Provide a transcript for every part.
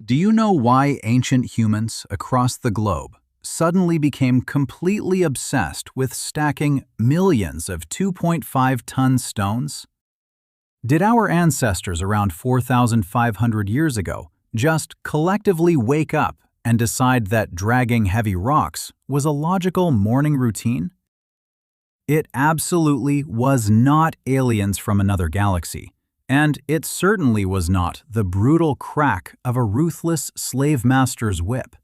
Do you know why ancient humans across the globe suddenly became completely obsessed with stacking millions of 2.5-ton stones? Did our ancestors around 4,500 years ago just collectively wake up and decide that dragging heavy rocks was a logical morning routine? It absolutely was not aliens from another galaxy. And it certainly was not the brutal crack of a ruthless slave master's whip.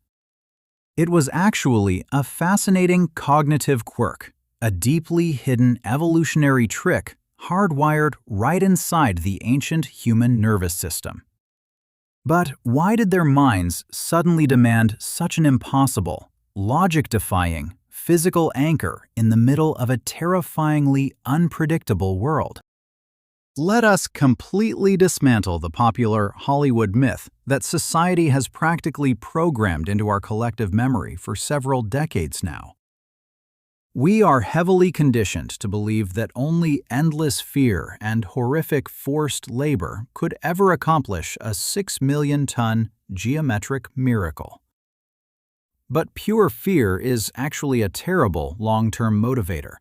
It was actually a fascinating cognitive quirk, a deeply hidden evolutionary trick hardwired right inside the ancient human nervous system. But why did their minds suddenly demand such an impossible, logic-defying, physical anchor in the middle of a terrifyingly unpredictable world? Let us completely dismantle the popular Hollywood myth that society has practically programmed into our collective memory for several decades now. We are heavily conditioned to believe that only endless fear and horrific forced labor could ever accomplish a 6-million-ton geometric miracle. But pure fear is actually a terrible long-term motivator,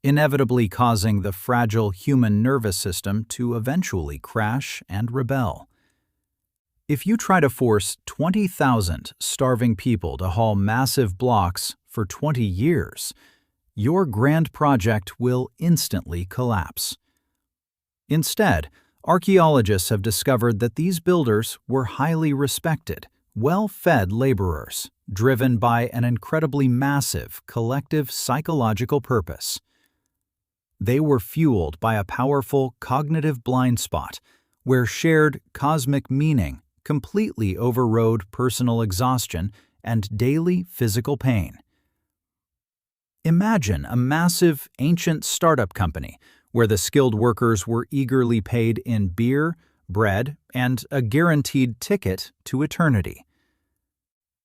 inevitably causing the fragile human nervous system to eventually crash and rebel. If you try to force 20,000 starving people to haul massive blocks for 20 years, your grand project will instantly collapse. Instead, archaeologists have discovered that these builders were highly respected, well-fed laborers, driven by an incredibly massive collective psychological purpose. They were fueled by a powerful cognitive blind spot where shared cosmic meaning completely overrode personal exhaustion and daily physical pain. Imagine a massive ancient startup company where the skilled workers were eagerly paid in beer, bread, and a guaranteed ticket to eternity.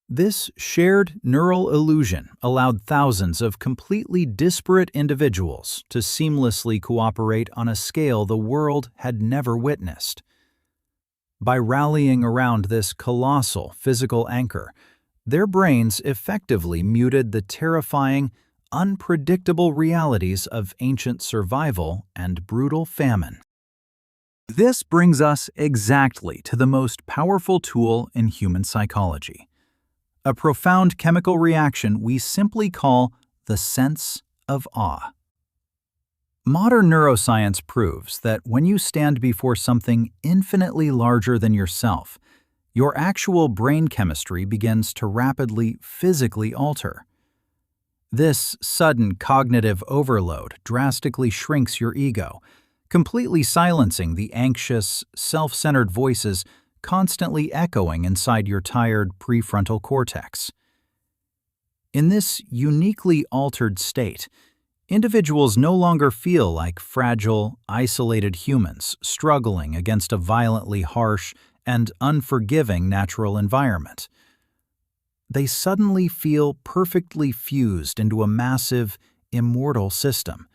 This shared neural illusion allowed thousands of completely disparate individuals to seamlessly cooperate on a scale the world had never witnessed. By rallying around this colossal physical anchor, their brains effectively muted the terrifying, unpredictable realities of ancient survival and brutal famine. This brings us exactly to the most powerful tool in human psychology. A profound chemical reaction we simply call the sense of awe. Modern neuroscience proves that when you stand before something infinitely larger than yourself, your actual brain chemistry begins to rapidly physically alter. This sudden cognitive overload drastically shrinks your ego, completely silencing the anxious, self-centered voices constantly echoing inside your tired prefrontal cortex. In this uniquely altered state, individuals no longer feel like fragile, isolated humans struggling against a violently harsh and unforgiving natural environment. They suddenly feel perfectly fused into a massive, immortal system,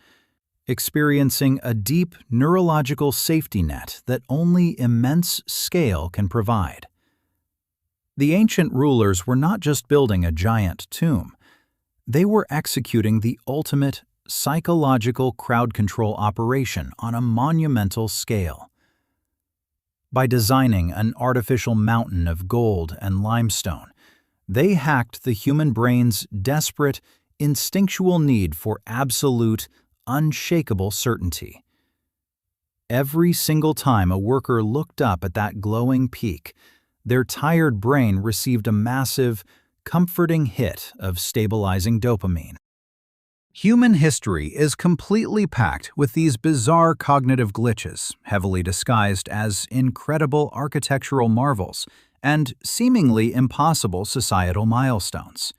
experiencing a deep neurological safety net that only immense scale can provide. The ancient rulers were not just building a giant tomb, they were executing the ultimate psychological crowd control operation on a monumental scale. By designing an artificial mountain of gold and limestone, they hacked the human brain's desperate, instinctual need for absolute, unshakable certainty. Every single time a worker looked up at that glowing peak, their tired brain received a massive, comforting hit of stabilizing dopamine. Human history is completely packed with these bizarre cognitive glitches, heavily disguised as incredible architectural marvels and seemingly impossible societal milestones.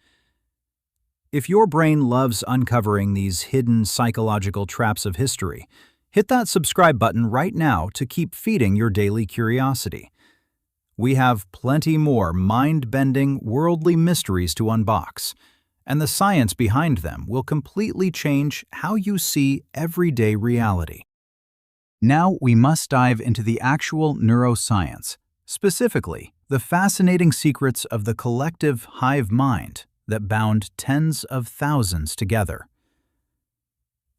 If your brain loves uncovering these hidden psychological traps of history, hit that subscribe button right now to keep feeding your daily curiosity. We have plenty more mind-bending, worldly mysteries to unbox, and the science behind them will completely change how you see everyday reality. Now we must dive into the actual neuroscience, specifically the fascinating secrets of the collective hive mind that bound tens of thousands together.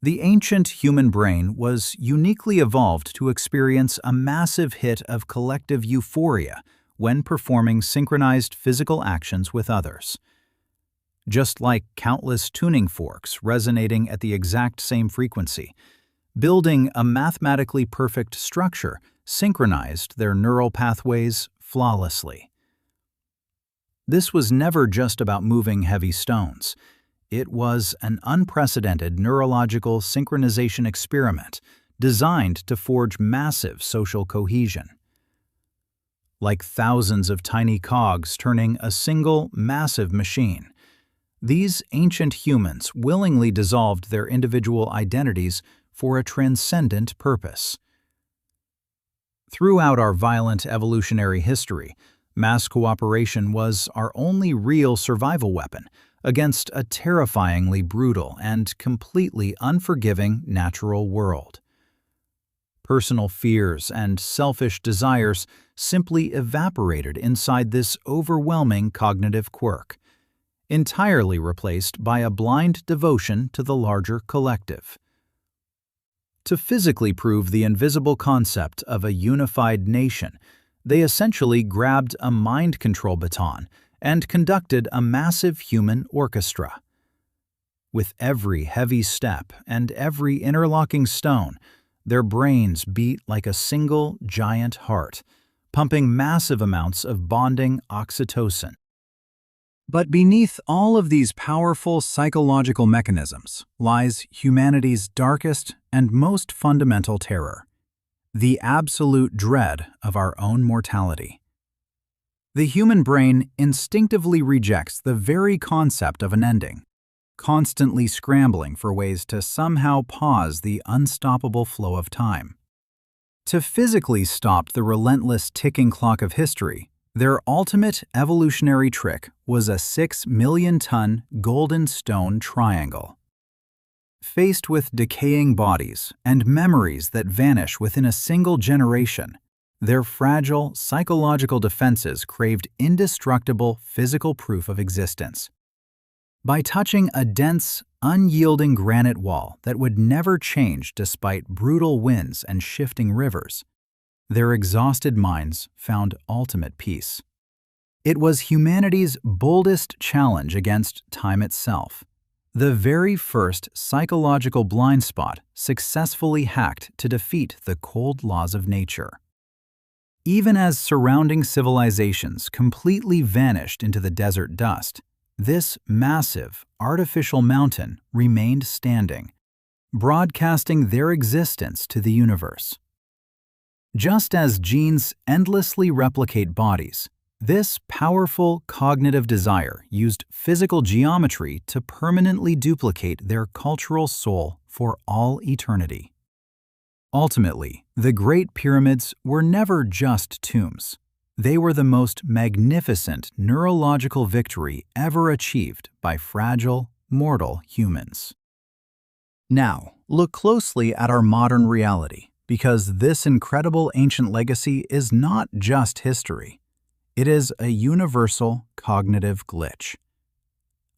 The ancient human brain was uniquely evolved to experience a massive hit of collective euphoria when performing synchronized physical actions with others. Just like countless tuning forks resonating at the exact same frequency, building a mathematically perfect structure synchronized their neural pathways flawlessly. This was never just about moving heavy stones. It was an unprecedented neurological synchronization experiment designed to forge massive social cohesion. Like thousands of tiny cogs turning a single massive machine, these ancient humans willingly dissolved their individual identities for a transcendent purpose. Throughout our violent evolutionary history, mass cooperation was our only real survival weapon against a terrifyingly brutal and completely unforgiving natural world. Personal fears and selfish desires simply evaporated inside this overwhelming cognitive quirk, entirely replaced by a blind devotion to the larger collective. To physically prove the invisible concept of a unified nation, they essentially grabbed a mind control baton and conducted a massive human orchestra. With every heavy step and every interlocking stone, their brains beat like a single giant heart, pumping massive amounts of bonding oxytocin. But beneath all of these powerful psychological mechanisms lies humanity's darkest and most fundamental terror: the absolute dread of our own mortality. The human brain instinctively rejects the very concept of an ending, constantly scrambling for ways to somehow pause the unstoppable flow of time. To physically stop the relentless ticking clock of history, their ultimate evolutionary trick was a 6-million-ton golden stone triangle. Faced with decaying bodies and memories that vanish within a single generation, their fragile psychological defenses craved indestructible physical proof of existence. By touching a dense, unyielding granite wall that would never change despite brutal winds and shifting rivers, their exhausted minds found ultimate peace. It was humanity's boldest challenge against time itself, the very first psychological blind spot successfully hacked to defeat the cold laws of nature. Even as surrounding civilizations completely vanished into the desert dust, this massive, artificial mountain remained standing, broadcasting their existence to the universe. Just as genes endlessly replicate bodies, this powerful cognitive desire used physical geometry to permanently duplicate their cultural soul for all eternity. Ultimately, the Great Pyramids were never just tombs. They were the most magnificent neurological victory ever achieved by fragile, mortal humans. Now, look closely at our modern reality, because this incredible ancient legacy is not just history. It is a universal cognitive glitch.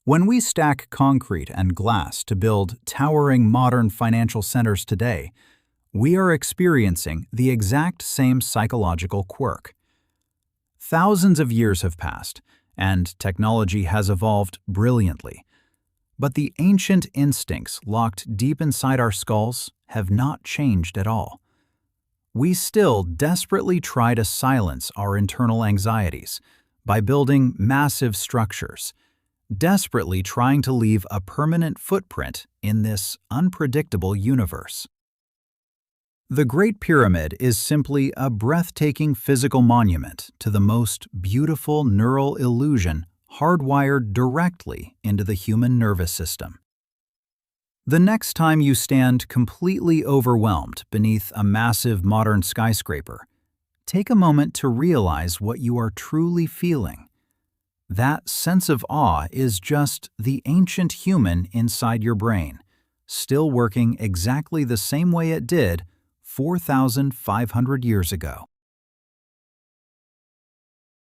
When we stack concrete and glass to build towering modern financial centers today, we are experiencing the exact same psychological quirk. Thousands of years have passed, and technology has evolved brilliantly. But the ancient instincts locked deep inside our skulls have not changed at all. We still desperately try to silence our internal anxieties by building massive structures, desperately trying to leave a permanent footprint in this unpredictable universe. The Great Pyramid is simply a breathtaking physical monument to the most beautiful neural illusion hardwired directly into the human nervous system. The next time you stand completely overwhelmed beneath a massive modern skyscraper, take a moment to realize what you are truly feeling. That sense of awe is just the ancient human inside your brain, still working exactly the same way it did 4,500 years ago.